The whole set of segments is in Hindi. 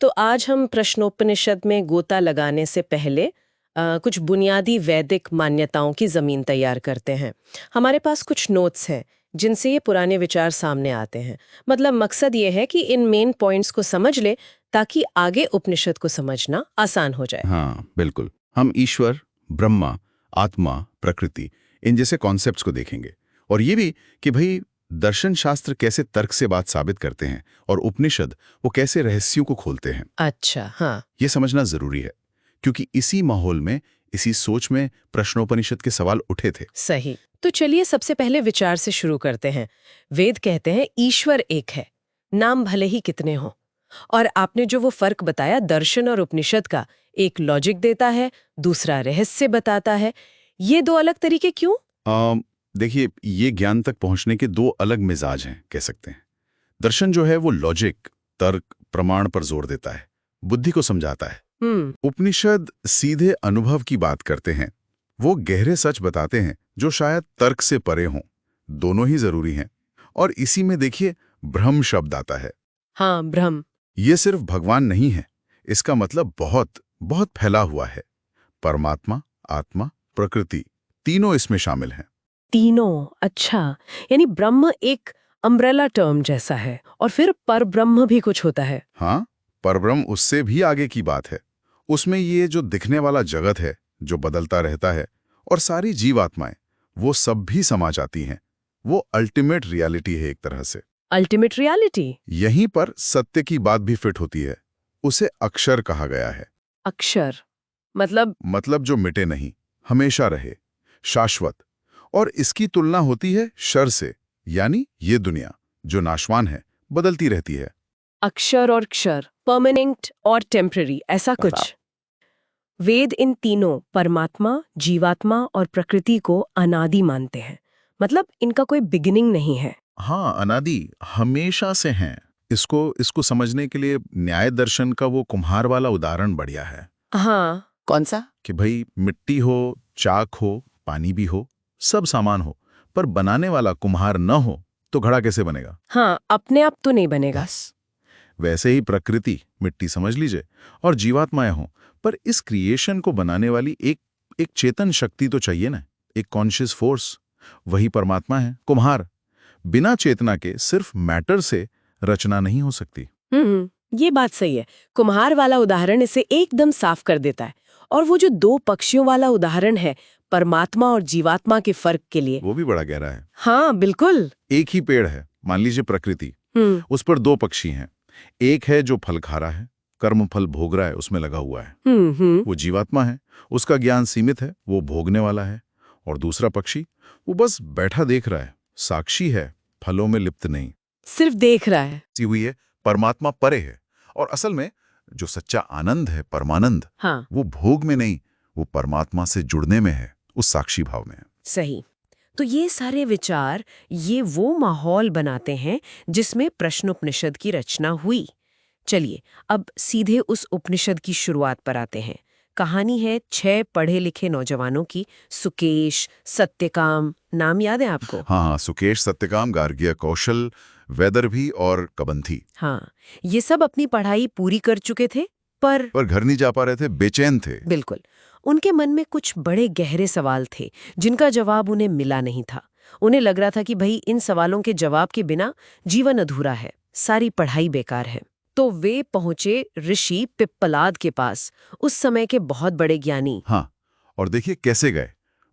तो आज हम प्रश्नोपनिषद में गोता लगाने से पहले कुछ बुनियादी वैदिक मान्यताओं की जमीन तैयार करते हैं। हमारे पास कुछ नोट्स हैं जिनसे ये पुराने विचार सामने आते हैं। मतलब मकसद ये है कि इन मेन पॉइंट्स को समझ ले ताकि आगे उपनिषद को समझना आसान हो जाए। हाँ, बिल्कुल। हम ईश्वर, ब्रह्मा, आत्मा, प्रकृति इन जैसे कॉन्सेप्ट्स को देखेंगे और ये भी कि भाई दर्शन शास्त्र कैसे तर्क से बात साबित करते हैं और उपनिषद वो कैसे रहस्यों को खोलते हैं। अच्छा, हाँ। ये समझना जरूरी है क्योंकि इसी माहौल में, इसी सोच में प्रश्नोपनिषद के सवाल उठे थे। सही। तो चलिए सबसे पहले विचार से शुरू करते हैं। वेद कहते हैं ईश्वर एक है, नाम भले ही कितने हों। और आपने जो वो फर्क बताया दर्शन और उपनिषद का, एक लॉजिक देता है, दूसरा रहस्य बताता है। ये दो अलग तरीके क्यों? देखिए, ये ज्ञान तक पहुंचने के दो अलग मिजाज हैं, कह सकते हैं। दर्शन जो है वो लॉजिक, तर्क, प्रमाण पर जोर देता है, बुद्धि को समझाता है। उपनिषद सीधे अनुभव की बात करते हैं, वो गहरे सच बताते हैं जो शायद तर्क से परे हों। दोनों ही जरूरी हैं। और इसी में देखिए ब्रह्म शब्द आता है। हाँ, ब्रह्म। ये सिर्फ भगवान नहीं है, इसका मतलब बहुत बहुत फैला हुआ है। परमात्मा, आत्मा, प्रकृति तीनों इसमें शामिल हैं। तीनों, अच्छा। यानी ब्रह्म एक अम्ब्रेला टर्म जैसा है और फिर परब्रह्म भी कुछ होता है। हाँ, परब्रह्म उससे भी आगे की बात है। उसमें ये जो दिखने वाला जगत है, जो बदलता रहता है, और सारी जीवात्माएं, वो सब भी समा जाती हैं। वो अल्टीमेट रियलिटी है एक तरह से। Ultimate reality? यहीं पर सत्य की बात भी फिट होती है। उसे अक्षर कहा गया है। अक्षर मतलब जो मिटे नहीं, हमेशा रहे, शाश्वत। और इसकी तुलना होती है शर से, यानी ये दुनिया जो नाशवान है, बदलती रहती है। अक्षर और क्षर, परमानेंट और टेम्पररी, ऐसा कुछ। वेद इन तीनों परमात्मा, जीवात्मा और प्रकृति को अनादि मानते हैं। मतलब इनका कोई बिगिनिंग नहीं है। हाँ, अनादि हमेशा से हैं। इसको समझने के लिए न्याय दर्शन का वो कुम्हार वाला उदाहरण बढ़िया है। हाँ, कौन सा? कि भाई मिट्टी हो, चाक हो, पानी भी हो, सब सामान हो, पर बनाने वाला कुम्हार न हो तो घड़ा कैसे बनेगा? हाँ, अपने आप तो नहीं बनेगा। वैसे ही प्रकृति, मिट्टी समझ लीजिए, और जीवात्माएं हों, पर इस क्रिएशन को बनाने वाली एक चेतन शक्ति तो चाहिए ना, एक कॉन्शियस फोर्स। वही परमात्मा है, कुम्हार। बिना चेतना के सिर्फ मैटर से रचना नहीं हो सकती। ये बात सही है। कुम्हार वाला उदाहरण इसे एकदम साफ कर देता है। और वो जो दो पक्षियों वाला उदाहरण है परमात्मा और जीवात्मा के फर्क के लिए, वो भी बड़ा गहरा है। हाँ बिल्कुल। एक ही पेड़ है, मान लीजिए प्रकृति, उस पर दो पक्षी हैं। एक है जो फल खा रहा है, कर्म फल भोग रहा है, उसमें लगा हुआ है, वो जीवात्मा है, उसका ज्ञान सीमित है, वो भोगने वाला है। और दूसरा पक्षी, वो बस बैठा देख रहा है, साक्षी है, फलों में लिप्त नहीं, सिर्फ देख रहा है। हुई है, परमात्मा परे है। और असल में जो सच्चा आनंद है, परमानंद, हाँ, वो भोग में नहीं, वो परमात्मा से जुड़ने में है, उस साक्षी भाव में है। सही। तो ये सारे विचार, ये वो माहौल बनाते हैं जिसमें प्रश्नोपनिषद की रचना हुई। चलिए अब सीधे उस उपनिषद की शुरुआत पर आते हैं। कहानी है 6 पढ़े लिखे नौजवानों की। सुकेश, सत्यकाम, नाम याद है आपको? हाँ, सुकेश, सत्यकाम, गार्ग्य, कौशल, वैदर्भी और कबंथी। हाँ, ये सब अपनी पढ़ाई पूरी कर चुके थे पर घर नहीं जा पा रहे थे, बेचैन थे। बिल्कुल। उनके मन में कुछ बड़े गहरे सवाल थे जिनका जवाब उन्हें मिला नहीं था। उन्हें लग रहा था कि भाई इन सवालों के जवाब के बिना जीवन अधूरा है, सारी पढ़ाई बेकार है। तो वे पहुंचे ऋषि पिप्पलाद के पास, उस समय के बहुत बड़े ज्ञानी। हाँ, और देखिए कैसे गए,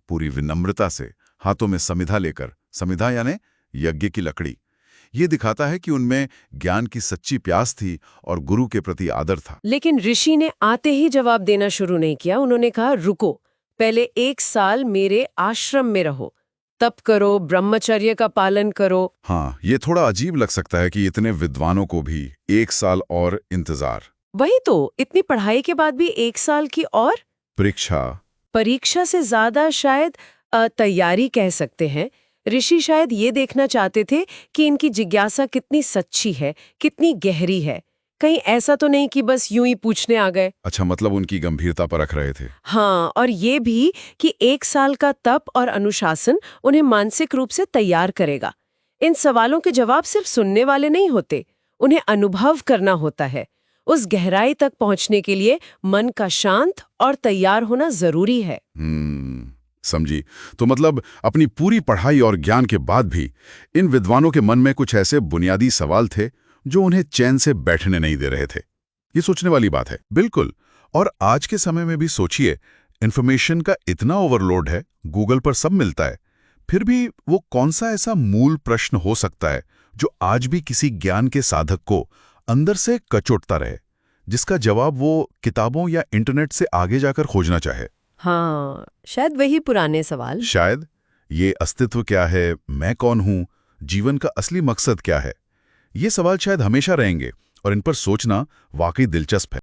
पूरी विनम्रता से, हाथों में समिधा लेकर। समिधा यानी यज्ञ की लकड़ी। ये दिखाता है कि उनमें ज्ञान की सच्ची प्यास थी और गुरु के प्रति आदर था। लेकिन ऋषि ने आते ही जवाब देना शुरू नहीं किया। उन्होंने कहा, रुको, पहले 1 साल मेरे आश्रम में रहो, तप करो, ब्रह्मचर्य का पालन करो। हाँ, ये थोड़ा अजीब लग सकता है कि इतने विद्वानों को भी 1 साल और इंतजार। वही तो, इतनी पढ़ाई के बाद भी 1 साल की और परीक्षा से ज्यादा शायद तैयारी कह सकते हैं। ऋषि शायद ये देखना चाहते थे कि इनकी जिज्ञासा कितनी सच्ची है, कितनी गहरी है। कहीं ऐसा तो नहीं कि बस यूं ही पूछने आ गए। अच्छा, मतलब उनकी गंभीरता परख रहे थे। हाँ, और ये भी कि 1 साल का तप और अनुशासन उन्हें मानसिक रूप से तैयार करेगा। इन सवालों के जवाब सिर्फ सुनने वाले नहीं होते, उन्हें अनुभव करना होता है। उस गहराई तक पहुंचने के लिए मन का शांत और तैयार होना जरूरी है। समझी। तो मतलब अपनी पूरी पढ़ाई और ज्ञान के बाद भी इन विद्वानों के मन में कुछ ऐसे बुनियादी सवाल थे जो उन्हें चैन से बैठने नहीं दे रहे थे। ये सोचने वाली बात है। बिल्कुल। और आज के समय में भी सोचिए, इन्फॉर्मेशन का इतना ओवरलोड है, गूगल पर सब मिलता है, फिर भी वो कौन सा ऐसा मूल प्रश्न हो सकता है जो आज भी किसी ज्ञान के साधक को अंदर से कचोटता रहे, जिसका जवाब वो किताबों या इंटरनेट से आगे जाकर खोजना चाहे? हाँ, शायद वही पुराने सवाल। शायद ये अस्तित्व क्या है, मैं कौन हूं, जीवन का असली मकसद क्या है, ये सवाल शायद हमेशा रहेंगे और इन पर सोचना वाकई दिलचस्प है।